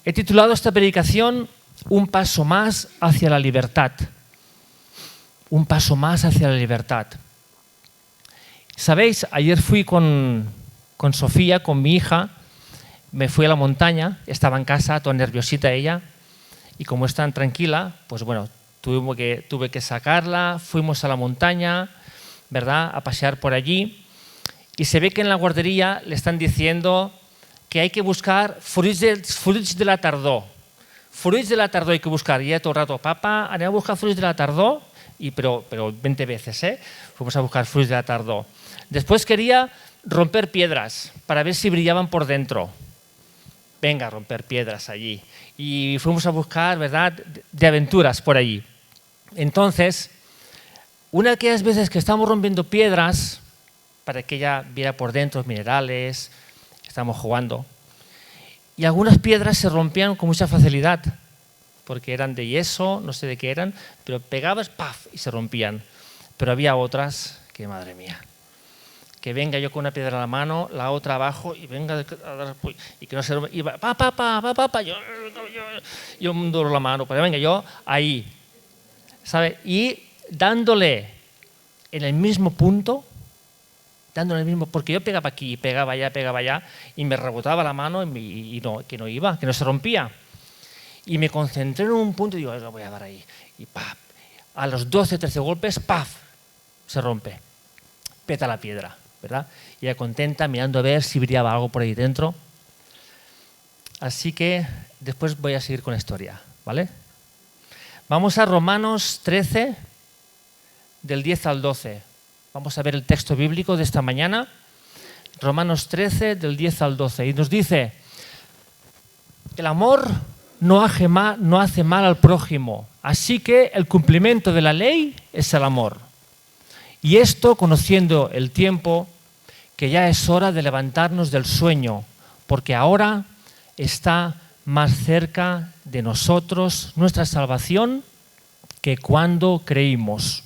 He titulado esta predicación Un paso más hacia la libertad. Un paso más hacia la libertad. ¿Sabéis? Ayer fui con Sofía, con mi hija, me fui a la montaña, estaba en casa, toda nerviosita ella, y como es tan tranquila, pues bueno, tuve que sacarla, fuimos a la montaña, ¿verdad?, a pasear por allí, y se ve que en la guardería le están diciendo que hay que buscar fruits de la tardor. Fruits de la tardor hay que buscar. Y ella todo el rato, papá, ¿haré a buscar fruits de la tardor? Pero 20 veces, ¿eh? Fuimos a buscar fruits de la tardor. Después quería romper piedras para ver si brillaban por dentro. Venga, a romper piedras allí. Y fuimos a buscar, ¿verdad?, de aventuras por allí. Entonces, una de aquellas veces que estamos rompiendo piedras, para que ella viera por dentro los minerales, estamos jugando, y algunas piedras se rompían con mucha facilidad, porque eran de yeso, no sé de qué eran, pero pegabas, ¡paf!, y se rompían. Pero había otras que, madre mía, que venga yo con una piedra en la mano, la otra abajo, y venga y que no se rompa, y va, yo me duro la mano, pero venga, yo ahí, ¿sabe? Y dándole en el mismo punto, porque yo pegaba aquí, pegaba allá, y me rebotaba la mano y que no se rompía. Y me concentré en un punto y digo, lo voy a dar ahí. Y ¡paf! A los 12, 13 golpes, ¡paf!, se rompe. Peta la piedra, ¿verdad? Y ella contenta, mirando a ver si brillaba algo por ahí dentro. Así que después voy a seguir con la historia, ¿vale? Vamos a Romanos 13, del 10 al 12. Vamos a ver el texto bíblico de esta mañana. Romanos 13, del 10 al 12. Y nos dice, el amor no hace mal al prójimo, así que el cumplimiento de la ley es el amor. Y esto conociendo el tiempo, que ya es hora de levantarnos del sueño, porque ahora está más cerca de nosotros nuestra salvación que cuando creímos.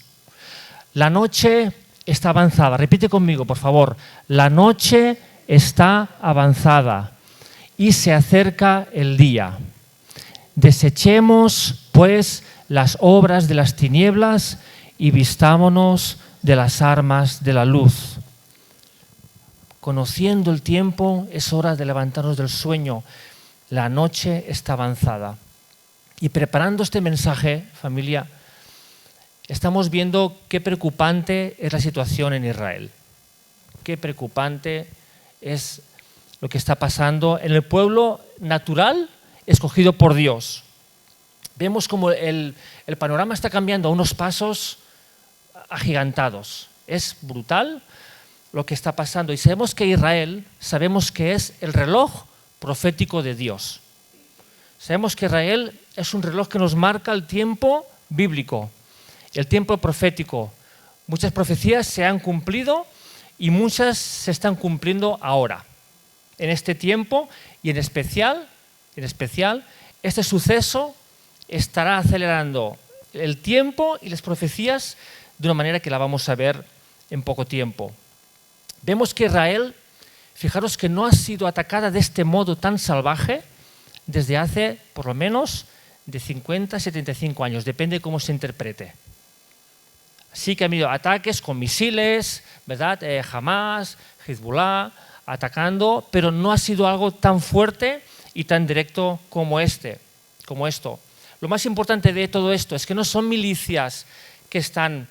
La noche está avanzada. Repite conmigo, por favor. La noche está avanzada y se acerca el día. Desechemos, pues, las obras de las tinieblas y vistámonos de las armas de la luz. Conociendo el tiempo, es hora de levantarnos del sueño. La noche está avanzada. Y preparando este mensaje, familia, estamos viendo qué preocupante es la situación en Israel. Qué preocupante es lo que está pasando en el pueblo natural escogido por Dios. Vemos como el panorama está cambiando a unos pasos agigantados. Es brutal lo que está pasando. Y sabemos que Israel, sabemos que es el reloj profético de Dios. Sabemos que Israel es un reloj que nos marca el tiempo bíblico, el tiempo profético. Muchas profecías se han cumplido y muchas se están cumpliendo ahora. En este tiempo y en especial, este suceso estará acelerando el tiempo y las profecías de una manera que la vamos a ver en poco tiempo. Vemos que Israel, fijaros que no ha sido atacada de este modo tan salvaje desde hace por lo menos de 50 a 75 años, depende de cómo se interprete. Sí que ha habido ataques con misiles, ¿verdad? Hamas, Hezbollah, atacando, pero no ha sido algo tan fuerte y tan directo como esto. Lo más importante de todo esto es que no son milicias que están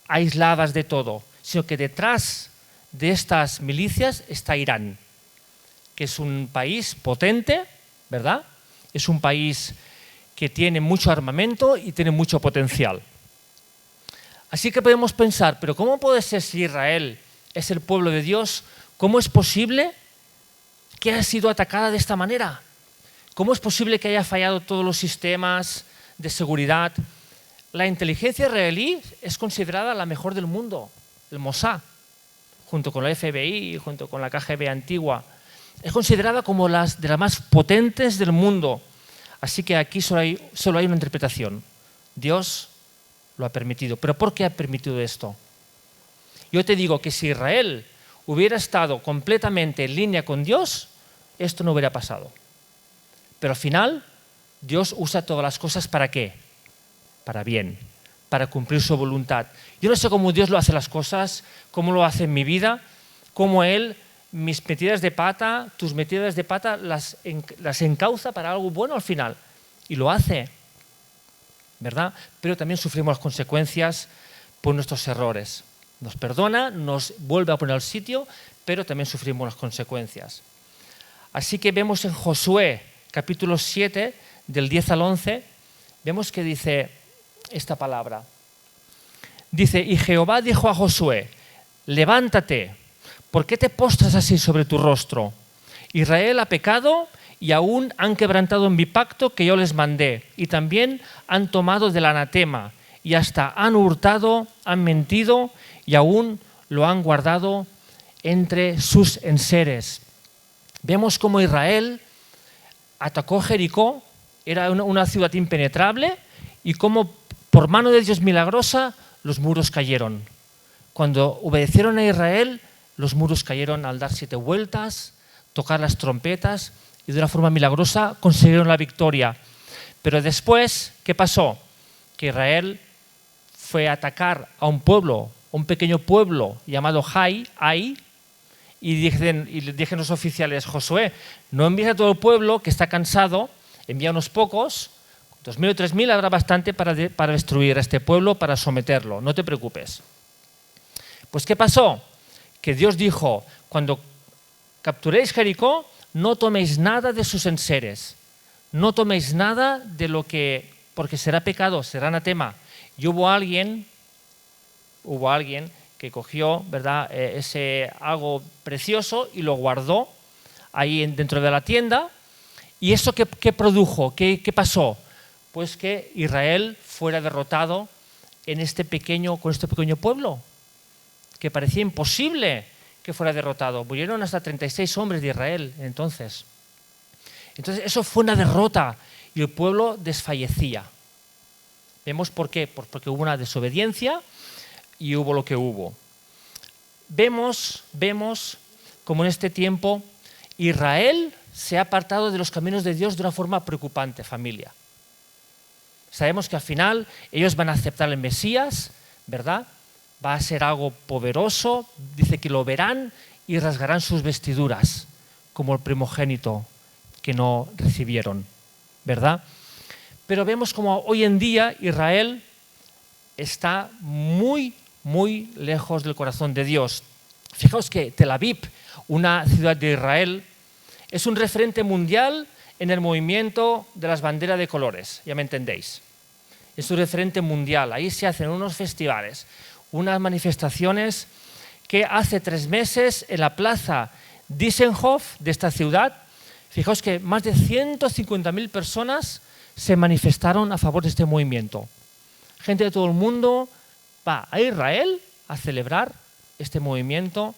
aisladas de todo, sino que detrás de estas milicias está Irán, que es un país potente, ¿verdad? Es un país que tiene mucho armamento y tiene mucho potencial. Así que podemos pensar, pero ¿cómo puede ser si Israel es el pueblo de Dios? ¿Cómo es posible que haya sido atacada de esta manera? ¿Cómo es posible que haya fallado todos los sistemas de seguridad? La inteligencia israelí es considerada la mejor del mundo, el Mossad, junto con la FBI, junto con la KGB antigua. Es considerada como de las más potentes del mundo. Así que aquí solo hay una interpretación. Dios lo ha permitido. ¿Pero por qué ha permitido esto? Yo te digo que si Israel hubiera estado completamente en línea con Dios, esto no hubiera pasado. Pero al final, Dios usa todas las cosas ¿para qué? Para bien, para cumplir su voluntad. Yo no sé cómo Dios lo hace las cosas, cómo lo hace en mi vida, cómo Él, mis metidas de pata, tus metidas de pata, las encauza para algo bueno al final. Y lo hace, ¿verdad? Pero también sufrimos las consecuencias por nuestros errores. Nos perdona, nos vuelve a poner al sitio, pero también sufrimos las consecuencias. Así que vemos en Josué, capítulo 7, del 10 al 11, vemos que dice esta palabra. Dice, y Jehová dijo a Josué, levántate, ¿por qué te postras así sobre tu rostro? Israel ha pecado y aún han quebrantado mi pacto que yo les mandé, y también han tomado del anatema, y hasta han hurtado, han mentido, y aún lo han guardado entre sus enseres. Vemos cómo Israel atacó Jericó, era una ciudad impenetrable, y cómo por mano de Dios milagrosa los muros cayeron. Cuando obedecieron a Israel, los muros cayeron al dar 7 vueltas, tocar las trompetas, y de una forma milagrosa consiguieron la victoria. Pero después, ¿qué pasó? Que Israel fue a atacar a un pueblo, un pequeño pueblo llamado Ai, y dijeron los oficiales, Josué, no envíes a todo el pueblo que está cansado, envía unos pocos, 2.000 o 3.000 habrá bastante para destruir a este pueblo, para someterlo, no te preocupes. Pues ¿qué pasó? Que Dios dijo, cuando capturéis Jericó, no toméis nada de sus enseres, no toméis nada de lo que, porque será pecado, será anatema. Y hubo alguien que cogió, ¿verdad?, ese algo precioso y lo guardó ahí dentro de la tienda. ¿Y eso qué produjo? ¿Qué pasó? Pues que Israel fuera derrotado con este pequeño pueblo, que parecía imposible que fuera derrotado. Murieron hasta 36 hombres de Israel entonces. Entonces eso fue una derrota y el pueblo desfallecía. ¿Vemos por qué? Pues porque hubo una desobediencia y hubo lo que hubo. Vemos como en este tiempo Israel se ha apartado de los caminos de Dios de una forma preocupante, familia. Sabemos que al final ellos van a aceptar el Mesías, ¿verdad? Va a ser algo poderoso, dice que lo verán y rasgarán sus vestiduras, como el primogénito que no recibieron, ¿verdad? Pero vemos como hoy en día Israel está muy, muy lejos del corazón de Dios. Fijaos que Tel Aviv, una ciudad de Israel, es un referente mundial en el movimiento de las banderas de colores, ya me entendéis. Es un referente mundial, ahí se hacen unos festivales, unas manifestaciones que hace 3 meses en la plaza Dizenhof de esta ciudad, fijaos que más de 150.000 personas se manifestaron a favor de este movimiento. Gente de todo el mundo va a Israel a celebrar este movimiento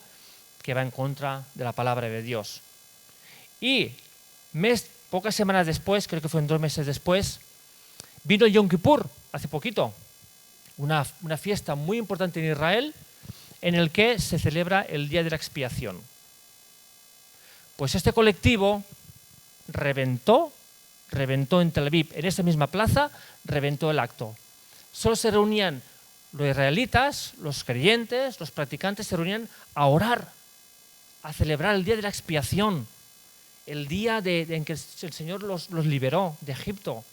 que va en contra de la palabra de Dios. Y pocas semanas después, creo que fue 2 meses después, vino Yom Kippur, hace poquito, una fiesta muy importante en Israel en el que se celebra el Día de la Expiación. Pues este colectivo reventó en Tel Aviv, en esa misma plaza, reventó el acto. Solo se reunían los israelitas, los creyentes, los practicantes, se reunían a orar, a celebrar el Día de la Expiación, el día en que el Señor los liberó de Egipto.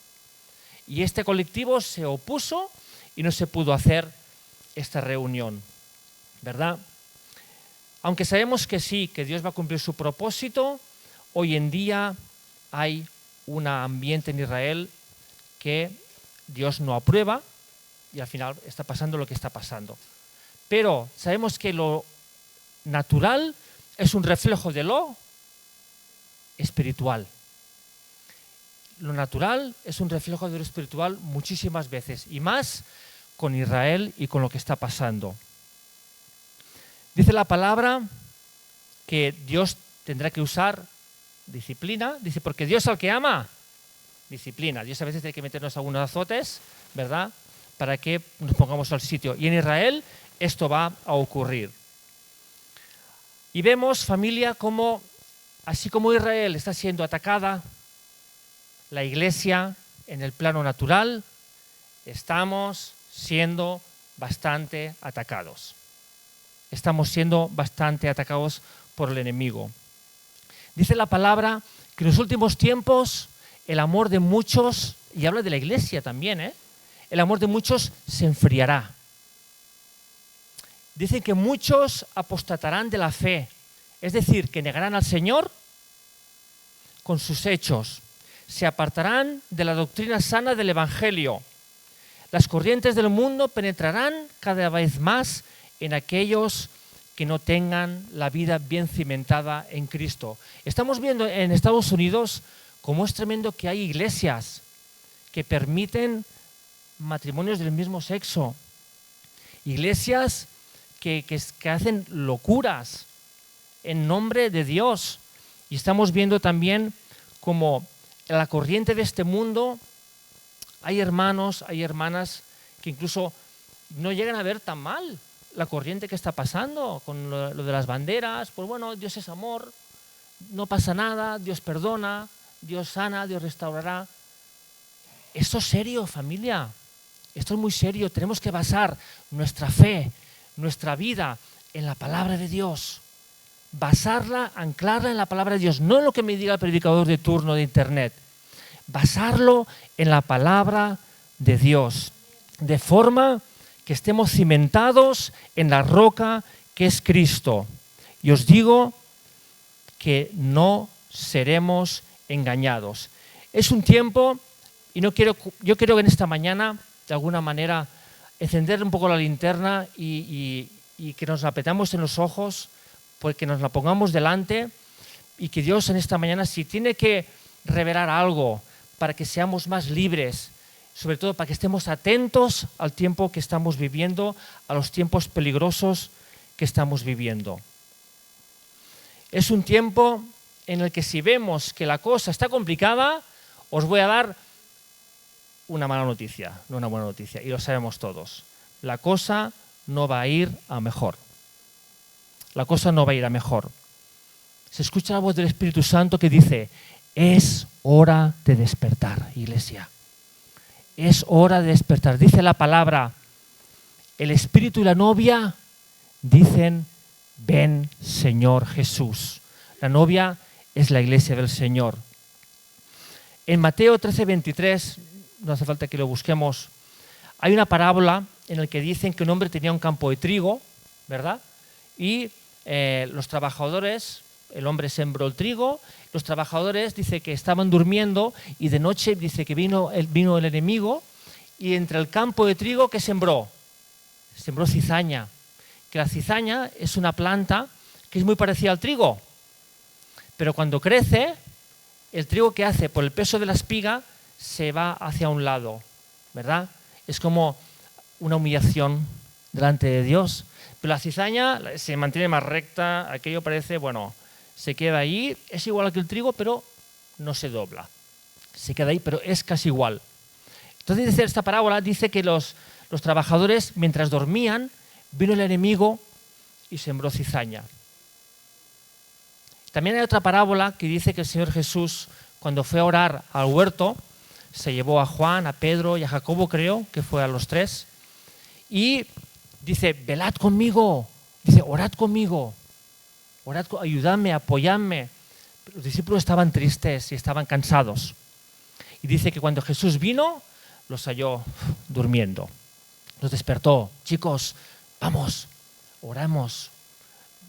Y este colectivo se opuso y no se pudo hacer esta reunión, ¿verdad? Aunque sabemos que sí, que Dios va a cumplir su propósito, hoy en día hay un ambiente en Israel que Dios no aprueba y al final está pasando lo que está pasando. Pero sabemos que lo natural es un reflejo de lo espiritual. Lo natural es un reflejo de lo espiritual muchísimas veces, y más con Israel y con lo que está pasando. Dice la palabra que Dios tendrá que usar disciplina, dice, porque Dios al que ama, disciplina. Dios a veces tiene que meternos algunos azotes, ¿verdad?, para que nos pongamos al sitio. Y en Israel esto va a ocurrir. Y vemos, familia, como así como Israel está siendo atacada, la iglesia en el plano natural estamos siendo bastante atacados. Estamos siendo bastante atacados por el enemigo. Dice la palabra que en los últimos tiempos el amor de muchos, y habla de la iglesia también, el amor de muchos se enfriará. Dicen que muchos apostatarán de la fe, es decir, que negarán al Señor con sus hechos. Se apartarán de la doctrina sana del Evangelio. Las corrientes del mundo penetrarán cada vez más en aquellos que no tengan la vida bien cimentada en Cristo. Estamos viendo en Estados Unidos cómo es tremendo que hay iglesias que permiten matrimonios del mismo sexo. Iglesias que hacen locuras en nombre de Dios. Y estamos viendo también como en la corriente de este mundo hay hermanos, hay hermanas que incluso no llegan a ver tan mal la corriente que está pasando con lo de las banderas. Pues bueno, Dios es amor, no pasa nada, Dios perdona, Dios sana, Dios restaurará. Esto es serio, familia. Esto es muy serio. Tenemos que basar nuestra fe, nuestra vida en la palabra de Dios. Basarla, anclarla en la palabra de Dios, no en lo que me diga el predicador de turno de internet. Basarlo en la palabra de Dios, de forma que estemos cimentados en la roca que es Cristo. Y os digo que no seremos engañados. Es un tiempo, y yo quiero que en esta mañana, de alguna manera, encender un poco la linterna y que nos la apretamos en los ojos, porque nos la pongamos delante, y que Dios en esta mañana, si tiene que revelar algo para que seamos más libres, sobre todo para que estemos atentos al tiempo que estamos viviendo, a los tiempos peligrosos que estamos viviendo. Es un tiempo en el que si vemos que la cosa está complicada, os voy a dar una mala noticia, no una buena noticia, y lo sabemos todos. La cosa no va a ir a mejor. La cosa no va a ir a mejor. Se escucha la voz del Espíritu Santo que dice: es hora de despertar, iglesia. Es hora de despertar. Dice la palabra, el Espíritu y la novia dicen: ven, Señor Jesús. La novia es la iglesia del Señor. En Mateo 13:23, no hace falta que lo busquemos, hay una parábola en la que dicen que un hombre tenía un campo de trigo, ¿verdad? Y los trabajadores, el hombre sembró el trigo, los trabajadores dice que estaban durmiendo y de noche dice que vino el enemigo y entre el campo de trigo que sembró cizaña, que la cizaña es una planta que es muy parecida al trigo, pero cuando crece, el trigo que hace por el peso de la espiga se va hacia un lado, ¿verdad? Es como una humillación delante de Dios. Pero la cizaña se mantiene más recta, aquello parece, bueno, se queda ahí, es igual que el trigo, pero no se dobla. Se queda ahí, pero es casi igual. Entonces dice esta parábola, dice que los trabajadores, mientras dormían, vino el enemigo y sembró cizaña. También hay otra parábola que dice que el Señor Jesús, cuando fue a orar al huerto, se llevó a Juan, a Pedro y a Jacobo, creo, que fue a los tres, y dice: velad conmigo, dice: orad conmigo, ayudadme, apoyadme. Los discípulos estaban tristes y estaban cansados. Y dice que cuando Jesús vino, los halló durmiendo. Los despertó: chicos, vamos, oramos,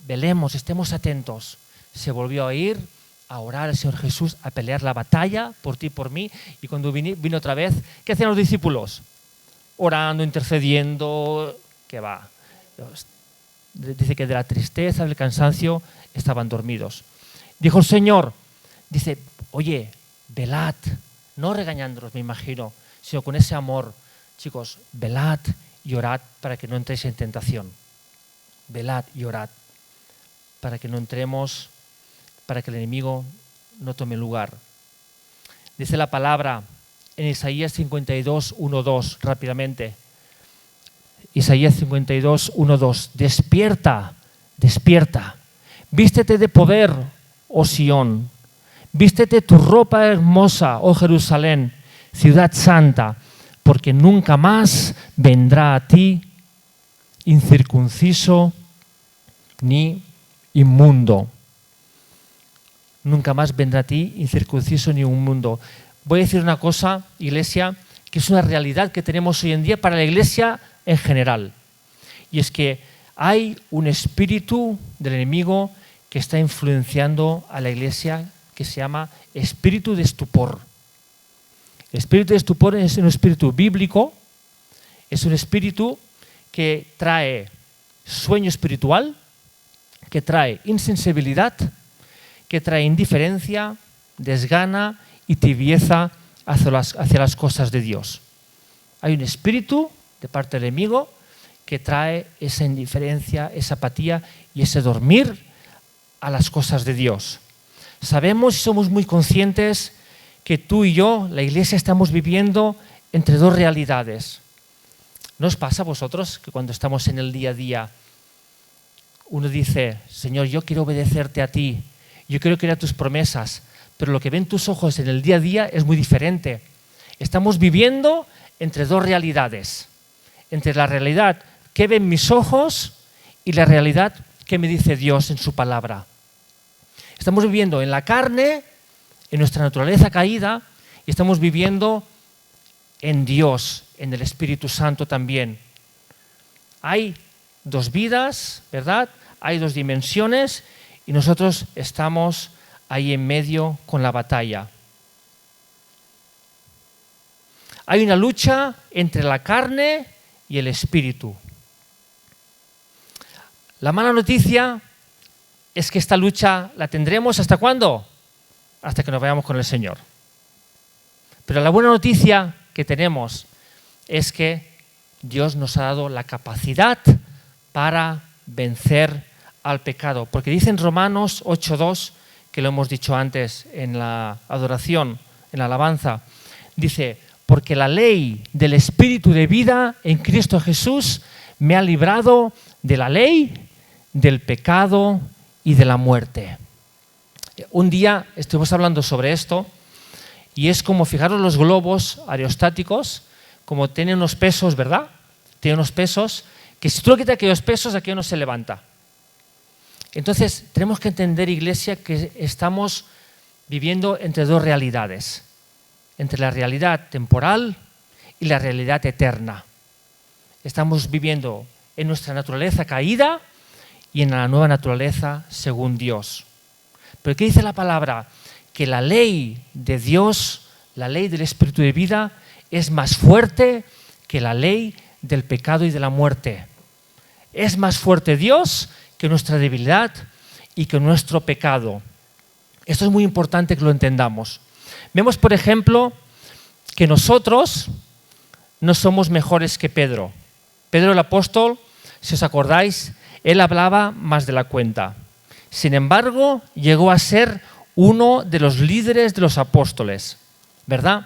velemos, estemos atentos. Se volvió a ir a orar al Señor Jesús, a pelear la batalla por ti y por mí. Y cuando vino otra vez, ¿qué hacían los discípulos? Orando, intercediendo. ¿Qué va? Dice que de la tristeza, del cansancio, estaban dormidos. Dijo el Señor, dice: oye, velad, no regañándolos, me imagino, sino con ese amor. Chicos, velad y orad para que no entréis en tentación. Velad y orad para que no entremos, para que el enemigo no tome lugar. Dice la palabra en Isaías 52, 1, 2, rápidamente. Isaías 52, 1, 2. Despierta, despierta. Vístete de poder, oh Sión. Vístete tu ropa hermosa, oh Jerusalén, ciudad santa, porque nunca más vendrá a ti incircunciso ni inmundo. Nunca más vendrá a ti incircunciso ni inmundo. Voy a decir una cosa, iglesia, que es una realidad que tenemos hoy en día para la iglesia en general. Y es que hay un espíritu del enemigo que está influenciando a la iglesia que se llama espíritu de estupor. El espíritu de estupor es un espíritu bíblico, es un espíritu que trae sueño espiritual, que trae insensibilidad, que trae indiferencia, desgana y tibieza hacia las cosas de Dios. Hay un espíritu de parte del enemigo que trae esa indiferencia, esa apatía y ese dormir a las cosas de Dios. Sabemos y somos muy conscientes que tú y yo, la iglesia, estamos viviendo entre dos realidades. ¿No os pasa a vosotros que cuando estamos en el día a día, uno dice, Señor, yo quiero obedecerte a ti, yo quiero creer tus promesas, pero lo que ven tus ojos en el día a día es muy diferente? Estamos viviendo entre dos realidades, entre la realidad que ven mis ojos y la realidad que me dice Dios en su palabra. Estamos viviendo en la carne, en nuestra naturaleza caída, y estamos viviendo en Dios, en el Espíritu Santo también. Hay dos vidas, ¿verdad? Hay dos dimensiones y nosotros estamos ahí en medio con la batalla. Hay una lucha entre la carne y el espíritu. La mala noticia es que esta lucha la tendremos ¿hasta cuándo? Hasta que nos vayamos con el Señor. Pero la buena noticia que tenemos es que Dios nos ha dado la capacidad para vencer al pecado. Porque dice en Romanos 8:2, que lo hemos dicho antes en la adoración, en la alabanza, dice, porque la ley del Espíritu de vida en Cristo Jesús me ha librado de la ley, del pecado y de la muerte. Un día estuvimos hablando sobre esto y es como, fijaros, los globos aerostáticos, como tienen unos pesos, ¿verdad? Tienen unos pesos que si tú le quitas aquellos pesos, aquello no se levanta. Entonces, tenemos que entender, iglesia, que estamos viviendo entre dos realidades, entre la realidad temporal y la realidad eterna. Estamos viviendo en nuestra naturaleza caída y en la nueva naturaleza según Dios. Pero ¿qué dice la palabra? Que la ley de Dios, la ley del Espíritu de vida, es más fuerte que la ley del pecado y de la muerte. Es más fuerte Dios que nuestra debilidad y que nuestro pecado. Esto es muy importante que lo entendamos. Vemos, por ejemplo, que nosotros no somos mejores que Pedro. Pedro el apóstol, si os acordáis, él hablaba más de la cuenta. Sin embargo, llegó a ser uno de los líderes de los apóstoles, ¿verdad?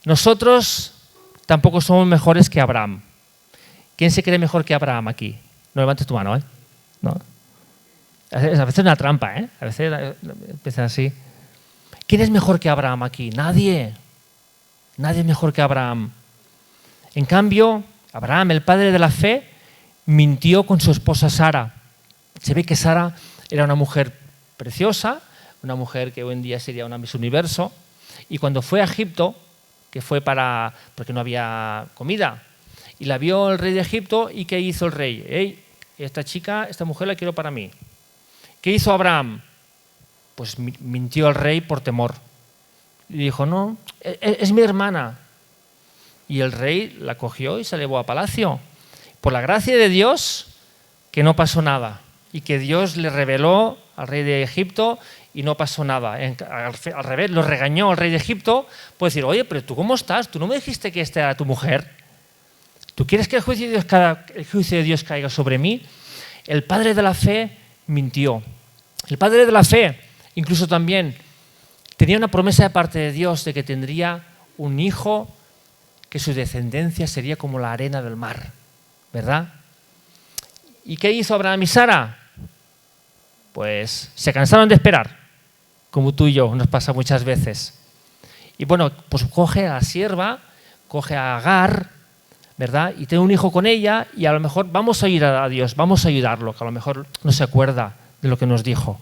Nosotros tampoco somos mejores que Abraham. ¿Quién se cree mejor que Abraham aquí? No levantes tu mano, ¿eh? No. A veces es una trampa, ¿eh? A veces empieza así. ¿Quién es mejor que Abraham aquí? Nadie. Nadie es mejor que Abraham. En cambio, Abraham, el padre de la fe, mintió con su esposa Sara. Se ve que Sara era una mujer preciosa, una mujer que hoy en día sería una Miss Universo, y cuando fue a Egipto, que fue porque no había comida, y la vio el rey de Egipto, ¿y qué hizo el rey? Hey, esta mujer la quiero para mí. ¿Qué hizo Abraham? Pues mintió al rey por temor. Y dijo, no, es mi hermana. Y el rey la cogió y se la llevó a palacio. Por la gracia de Dios, que no pasó nada. Y que Dios le reveló al rey de Egipto y no pasó nada. Al revés, lo regañó al rey de Egipto. Puede decir, oye, pero ¿tú cómo estás? ¿Tú no me dijiste que esta era tu mujer? ¿Tú quieres que el juicio de Dios caiga sobre mí? El padre de la fe mintió. El padre de la fe incluso también tenía una promesa de parte de Dios de que tendría un hijo que su descendencia sería como la arena del mar, ¿verdad? ¿Y qué hizo Abraham y Sara? Pues se cansaron de esperar. como tú y yo, nos pasa muchas veces. Y bueno, pues coge a la sierva, coge a Agar, ¿verdad? Y tiene un hijo con ella y a lo mejor vamos a ir a Dios, vamos a ayudarlo, que a lo mejor no se acuerda de lo que nos dijo.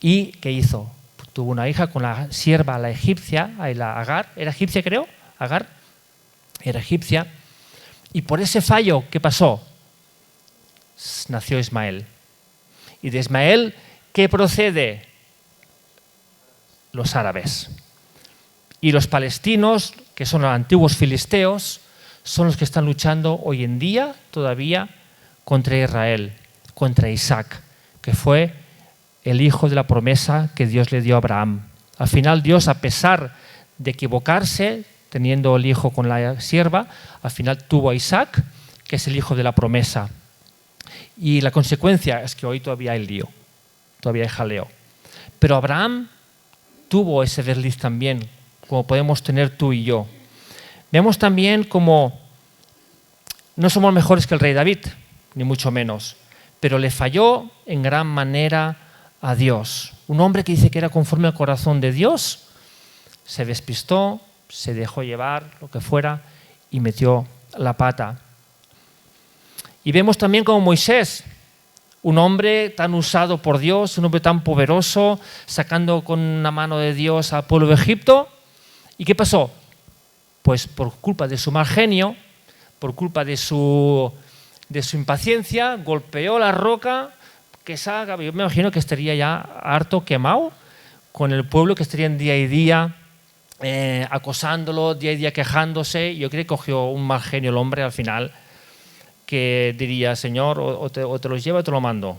¿Y qué hizo? Tuvo una hija con la sierva, la egipcia, la Agar, ¿era egipcia creo? Agar, era egipcia. Y por ese fallo, ¿qué pasó? Nació Ismael. Y de Ismael, ¿qué procede? Los árabes. Y los palestinos, que son los antiguos filisteos, son los que están luchando hoy en día todavía contra Israel, contra Isaac, que fue el hijo de la promesa que Dios le dio a Abraham. Al final Dios, a pesar de equivocarse, teniendo el hijo con la sierva, al final tuvo a Isaac, que es el hijo de la promesa. Y la consecuencia es que hoy todavía hay lío, todavía hay jaleo. Pero Abraham tuvo ese desliz también, como podemos tener tú y yo. Vemos también como no somos mejores que el rey David, ni mucho menos, pero le falló en gran manera a Dios. Un hombre que dice que era conforme al corazón de Dios, se despistó, se dejó llevar, lo que fuera, y metió la pata. Y vemos también como Moisés, un hombre tan usado por Dios, un hombre tan poderoso, sacando con una mano de Dios al pueblo de Egipto. ¿Y qué pasó? Pues por culpa de su mal genio, por culpa de su impaciencia, golpeó la roca, que yo me imagino que estaría ya harto quemado con el pueblo, que estarían día y día acosándolo, día y día quejándose. Yo creo que cogió un mal genio el hombre al final, que diría, Señor, o te los llevo o te lo mando.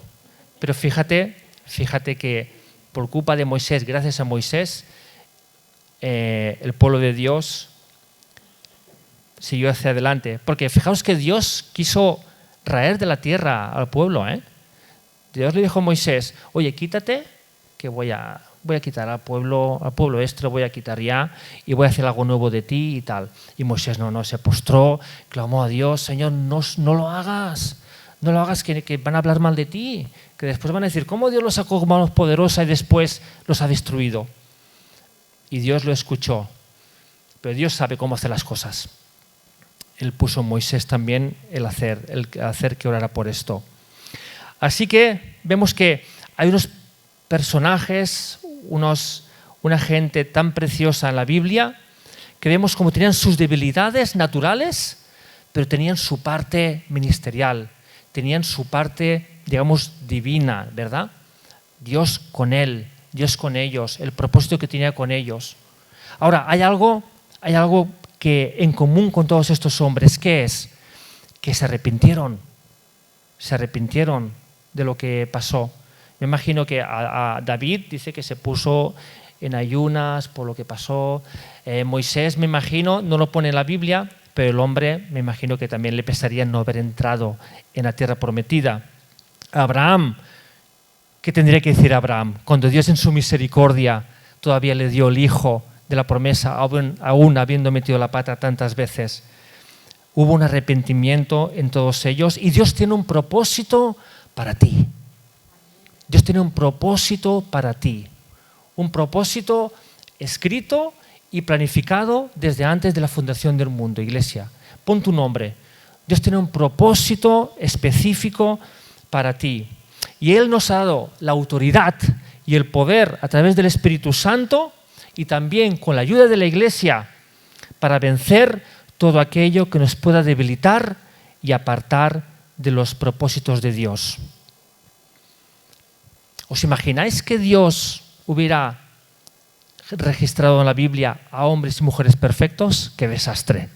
Pero fíjate que por culpa de Moisés, gracias a Moisés, el pueblo de Dios siguió hacia adelante. Porque fijaos que Dios quiso raer de la tierra al pueblo. Dios le dijo a Moisés, oye, quítate, que voy a quitar al pueblo este, lo voy a quitar ya y voy a hacer algo nuevo de ti y tal. Y Moisés no, se postró, clamó a Dios, Señor, no lo hagas, que van a hablar mal de ti, que después van a decir, ¿cómo Dios los sacó como manos poderosa y después los ha destruido? Y Dios lo escuchó, pero Dios sabe cómo hacer las cosas. Él puso en Moisés también el hacer que orara por esto. Así que vemos que hay unos personajes, una gente tan preciosa en la Biblia, que vemos como tenían sus debilidades naturales, pero tenían su parte ministerial, tenían su parte, digamos, divina, ¿verdad? Dios con él, Dios con ellos, el propósito que tenía con ellos. Ahora, hay algo que en común con todos estos hombres, ¿qué es? Que se arrepintieron de lo que pasó. Me imagino que a David dice que se puso en ayunas por lo que pasó. Moisés, me imagino, no lo pone en la Biblia, pero el hombre, me imagino que también le pesaría no haber entrado en la tierra prometida. Abraham, ¿qué tendría que decir Abraham? Cuando Dios en su misericordia todavía le dio el hijo de la promesa, aún habiendo metido la pata tantas veces. Hubo un arrepentimiento en todos ellos y Dios tiene un propósito para ti. Dios tiene un propósito para ti. Un propósito escrito y planificado desde antes de la fundación del mundo, iglesia. Pon tu nombre. Dios tiene un propósito específico para ti. Y Él nos ha dado la autoridad y el poder a través del Espíritu Santo y también con la ayuda de la iglesia para vencer todo aquello que nos pueda debilitar y apartar de los propósitos de Dios. ¿Os imagináis que Dios hubiera registrado en la Biblia a hombres y mujeres perfectos? ¡Qué desastre!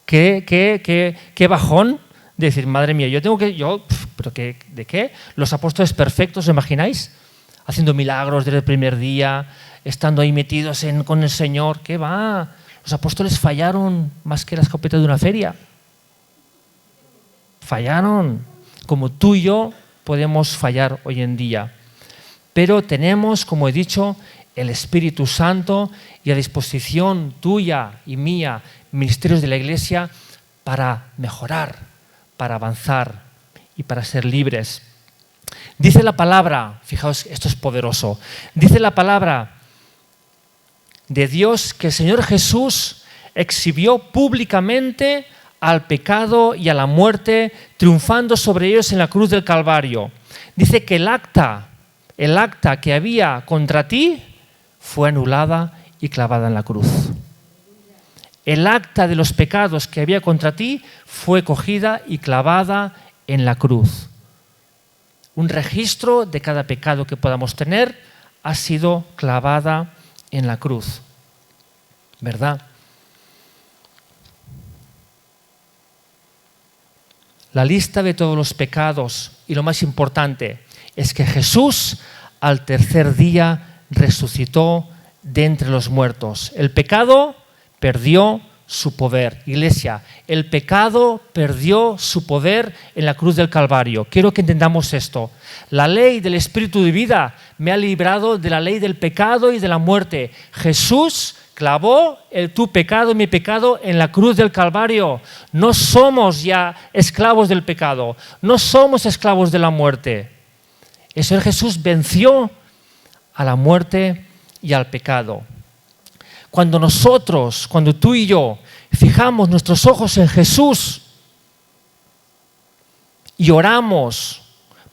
¡Qué bajón! De decir, madre mía, ¿pero de qué? Los apóstoles perfectos, ¿os imagináis? Haciendo milagros desde el primer día, estando ahí metidos con el Señor. ¿Qué va? Los apóstoles fallaron más que la escopeta de una feria. Fallaron, como tú y yo podemos fallar hoy en día. Pero tenemos, como he dicho, el Espíritu Santo y a disposición tuya y mía, ministerios de la Iglesia, para mejorar, para avanzar y para ser libres. Dice la palabra, fijaos, esto es poderoso, dice la palabra de Dios que el Señor Jesús exhibió públicamente al pecado y a la muerte, triunfando sobre ellos en la cruz del Calvario. Dice que el acta que había contra ti fue anulada y clavada en la cruz. El acta de los pecados que había contra ti fue cogida y clavada en la cruz. Un registro de cada pecado que podamos tener ha sido clavada en la cruz. ¿Verdad? La lista de todos los pecados, y lo más importante, es que Jesús al tercer día resucitó de entre los muertos. El pecado perdió su poder. Iglesia, el pecado perdió su poder en la cruz del Calvario. Quiero que entendamos esto. La ley del Espíritu de vida me ha librado de la ley del pecado y de la muerte. Jesús clavó tu pecado y mi pecado en la cruz del Calvario. No somos ya esclavos del pecado, no somos esclavos de la muerte. El Señor Jesús venció a la muerte y al pecado. Cuando tú y yo, fijamos nuestros ojos en Jesús y oramos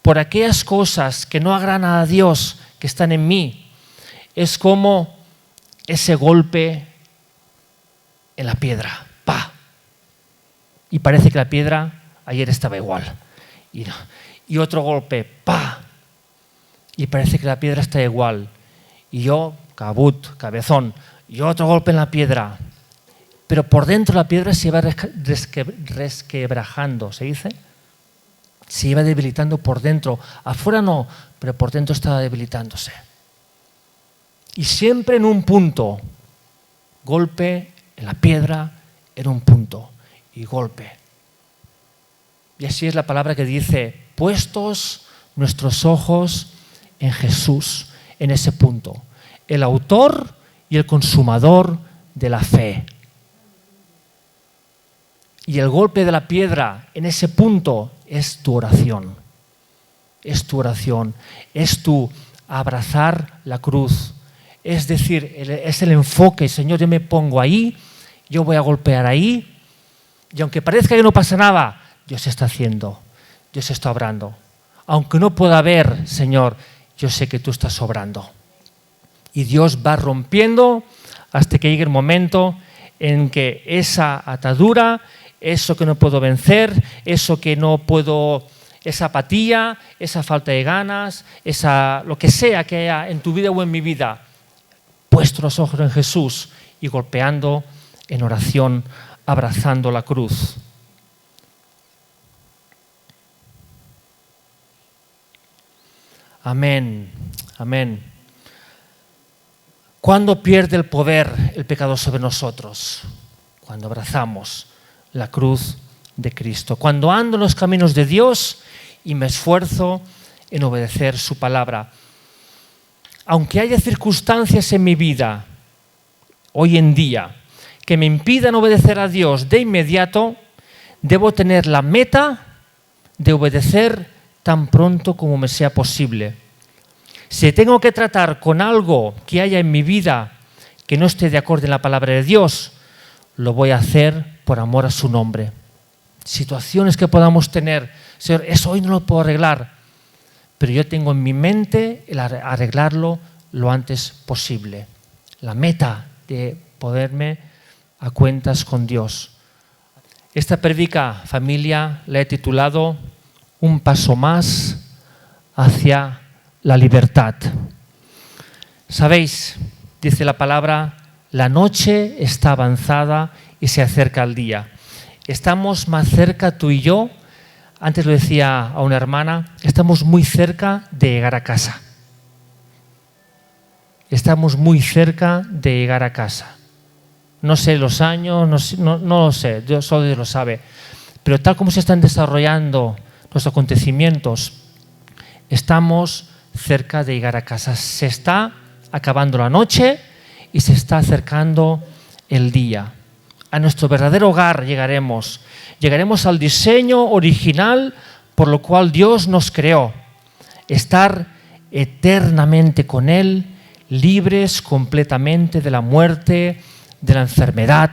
por aquellas cosas que no agradan a Dios, que están en mí, es como ese golpe en la piedra, ¡pa! Y parece que la piedra ayer estaba igual. Y otro golpe, ¡pa! Y parece que la piedra está igual. Y yo, cabezón, y otro golpe en la piedra. Pero por dentro la piedra se iba resquebrajando, ¿se dice? Se iba debilitando por dentro. Afuera no, pero por dentro estaba debilitándose. Y siempre en un punto, golpe en la piedra, en un punto, y golpe. Y así es la palabra que dice, puestos nuestros ojos en Jesús, en ese punto. El autor y el consumador de la fe. Y el golpe de la piedra en ese punto es tu oración. Es tu oración, es tu abrazar la cruz. Es decir, es el enfoque, Señor, yo me pongo ahí, yo voy a golpear ahí, y aunque parezca que no pasa nada, Dios está haciendo, Dios está obrando. Aunque no pueda ver, Señor, yo sé que tú estás obrando. Y Dios va rompiendo hasta que llegue el momento en que esa atadura, eso que no puedo vencer, eso que no puedo, esa apatía, esa falta de ganas, lo que sea que haya en tu vida o en mi vida, puesto los ojos en Jesús y golpeando en oración, abrazando la cruz. Amén, amén. ¿Cuándo pierde el poder el pecado sobre nosotros? Cuando abrazamos la cruz de Cristo. Cuando ando en los caminos de Dios y me esfuerzo en obedecer su palabra. Aunque haya circunstancias en mi vida, hoy en día, que me impidan obedecer a Dios de inmediato, debo tener la meta de obedecer tan pronto como me sea posible. Si tengo que tratar con algo que haya en mi vida que no esté de acuerdo en la palabra de Dios, lo voy a hacer por amor a su nombre. Situaciones que podamos tener, Señor, eso hoy no lo puedo arreglar, pero yo tengo en mi mente el arreglarlo lo antes posible. La meta de ponerme a cuentas con Dios. Esta prédica, familia, la he titulado Un paso más hacia la libertad. Sabéis, dice la palabra, la noche está avanzada y se acerca el día. Estamos más cerca tú y yo, antes lo decía a una hermana, estamos muy cerca de llegar a casa. Estamos muy cerca de llegar a casa. No sé los años, no lo sé, solo Dios lo sabe. Pero tal como se están desarrollando los acontecimientos, estamos cerca de llegar a casa. Se está acabando la noche y se está acercando el día. A nuestro verdadero hogar llegaremos. Llegaremos al diseño original por lo cual Dios nos creó. estar eternamente con Él, libres completamente de la muerte, de la enfermedad,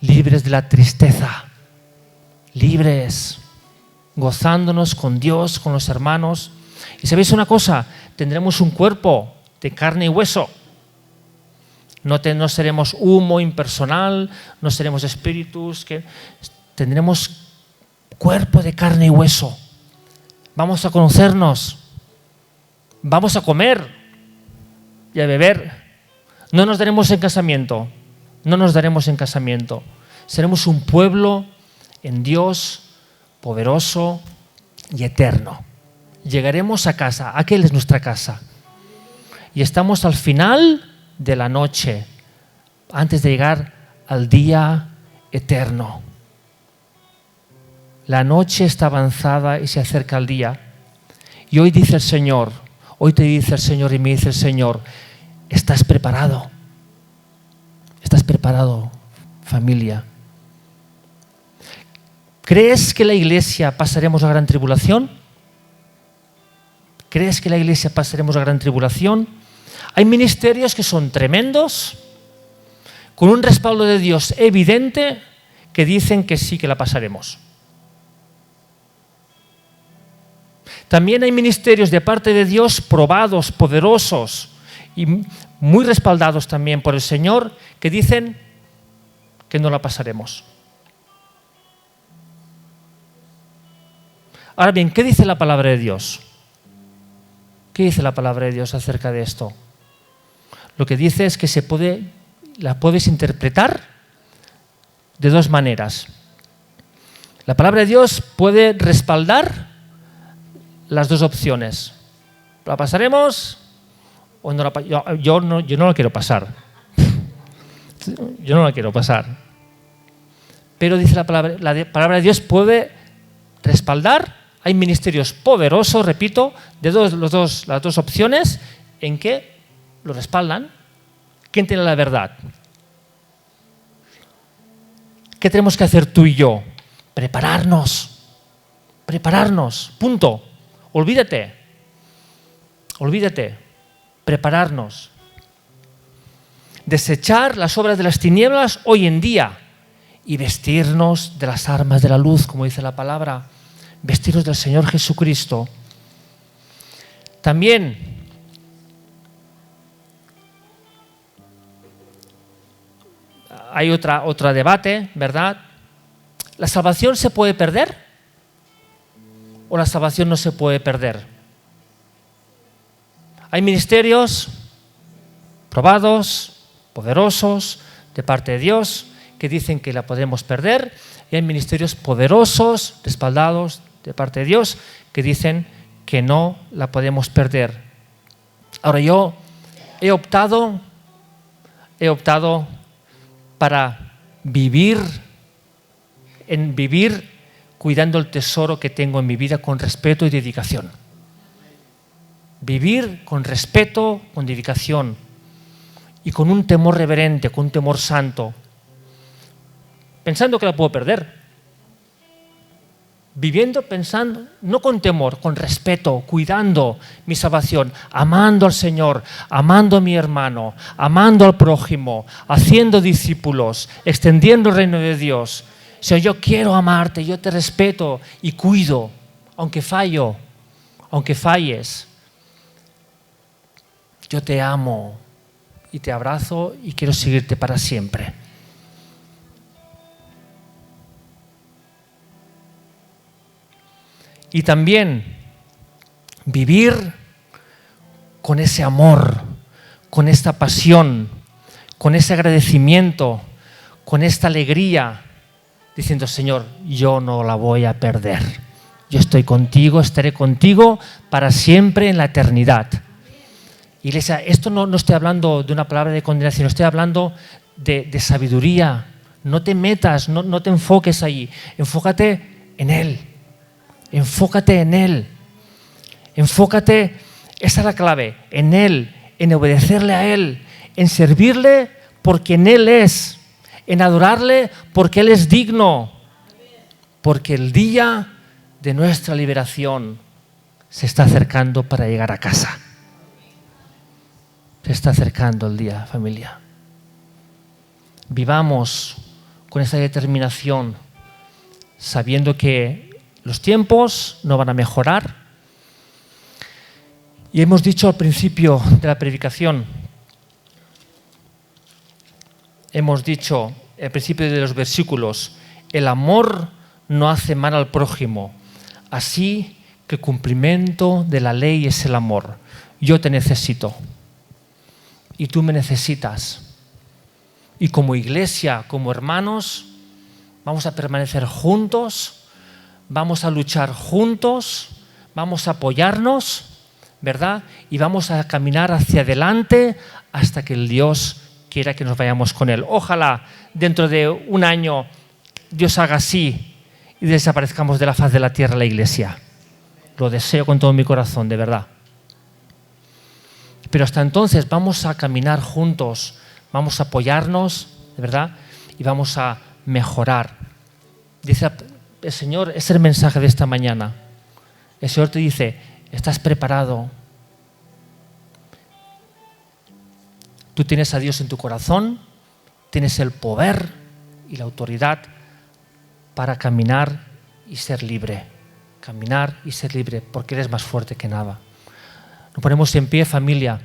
libres de la tristeza, libres, gozándonos con Dios, con los hermanos. Y ¿sabéis una cosa? Tendremos un cuerpo de carne y hueso. No seremos humo impersonal, no seremos espíritus, tendremos cuerpo de carne y hueso. Vamos a conocernos, vamos a comer y a beber. No nos daremos en casamiento, no nos daremos en casamiento. Seremos un pueblo en Dios poderoso y eterno. Llegaremos a casa, aquel es nuestra casa. Y estamos al final de la noche, antes de llegar al día eterno. La noche está avanzada y se acerca el día. Y hoy dice el Señor, hoy te dice el Señor y me dice el Señor, ¿estás preparado? ¿Estás preparado, familia? ¿Crees que la iglesia pasaremos la gran tribulación? ¿Crees que la iglesia pasaremos la gran tribulación? Hay ministerios que son tremendos, con un respaldo de Dios evidente, que dicen que sí que la pasaremos. También hay ministerios de parte de Dios probados, poderosos y muy respaldados también por el Señor, que dicen que no la pasaremos. Ahora bien, ¿qué dice la palabra de Dios? ¿Qué dice la palabra de Dios acerca de esto? Lo que dice es que la puedes interpretar de dos maneras. La palabra de Dios puede respaldar las dos opciones. ¿La pasaremos o no la pasaremos? Yo no la quiero pasar. Yo no la quiero pasar. Pero dice la palabra de Dios puede respaldar. Hay ministerios poderosos, repito, de las dos opciones en que lo respaldan. ¿Quién tiene la verdad? ¿Qué tenemos que hacer tú y yo? Prepararnos. Prepararnos. Punto. Olvídate. Prepararnos. Desechar las obras de las tinieblas hoy en día y vestirnos de las armas de la luz, como dice la palabra. Vestirnos del Señor Jesucristo. También hay otro debate, ¿verdad? ¿La salvación se puede perder? ¿O la salvación no se puede perder? Hay ministerios probados, poderosos, de parte de Dios, que dicen que la podemos perder, y hay ministerios poderosos, respaldados de parte de Dios, que dicen que no la podemos perder. Ahora yo he optado para vivir cuidando el tesoro que tengo en mi vida con respeto y dedicación. Vivir con respeto, con dedicación y con un temor reverente, con un temor santo, pensando que la puedo perder. Viviendo, pensando, no con temor, con respeto, cuidando mi salvación, amando al Señor, amando a mi hermano, amando al prójimo, haciendo discípulos, extendiendo el reino de Dios. O sea, yo quiero amarte, yo te respeto y cuido, aunque fallo, aunque falles. Yo te amo y te abrazo y quiero seguirte para siempre. Y también vivir con ese amor, con esta pasión, con ese agradecimiento, con esta alegría, diciendo, Señor, yo no la voy a perder. Yo estoy contigo, estaré contigo para siempre en la eternidad. Iglesia, esto no estoy hablando de una palabra de condenación, estoy hablando de sabiduría. No te metas, no te enfoques ahí, enfócate en Él. Enfócate en Él. Enfócate, esa es la clave, en Él, en obedecerle a Él, en servirle por quien Él es, en adorarle porque Él es digno, porque el día de nuestra liberación se está acercando para llegar a casa. Se está acercando el día, familia. Vivamos con esa determinación, sabiendo que los tiempos no van a mejorar. Y hemos dicho al principio de la predicación, hemos dicho al principio de los versículos, el amor no hace mal al prójimo, así que el cumplimiento de la ley es el amor. Yo te necesito y tú me necesitas. Y como iglesia, como hermanos, vamos a permanecer juntos, vamos a luchar juntos, vamos a apoyarnos, ¿verdad? Y vamos a caminar hacia adelante hasta que el Dios quiera que nos vayamos con Él. Ojalá dentro de un año Dios haga así y desaparezcamos de la faz de la tierra la iglesia. Lo deseo con todo mi corazón, de verdad. Pero hasta entonces vamos a caminar juntos, vamos a apoyarnos, de verdad, y vamos a mejorar. Dice el Señor, es el mensaje de esta mañana. El Señor te dice, ¿estás preparado? Tú tienes a Dios en tu corazón, tienes el poder y la autoridad para caminar y ser libre. Caminar y ser libre, porque eres más fuerte que nada. Nos ponemos en pie, familia.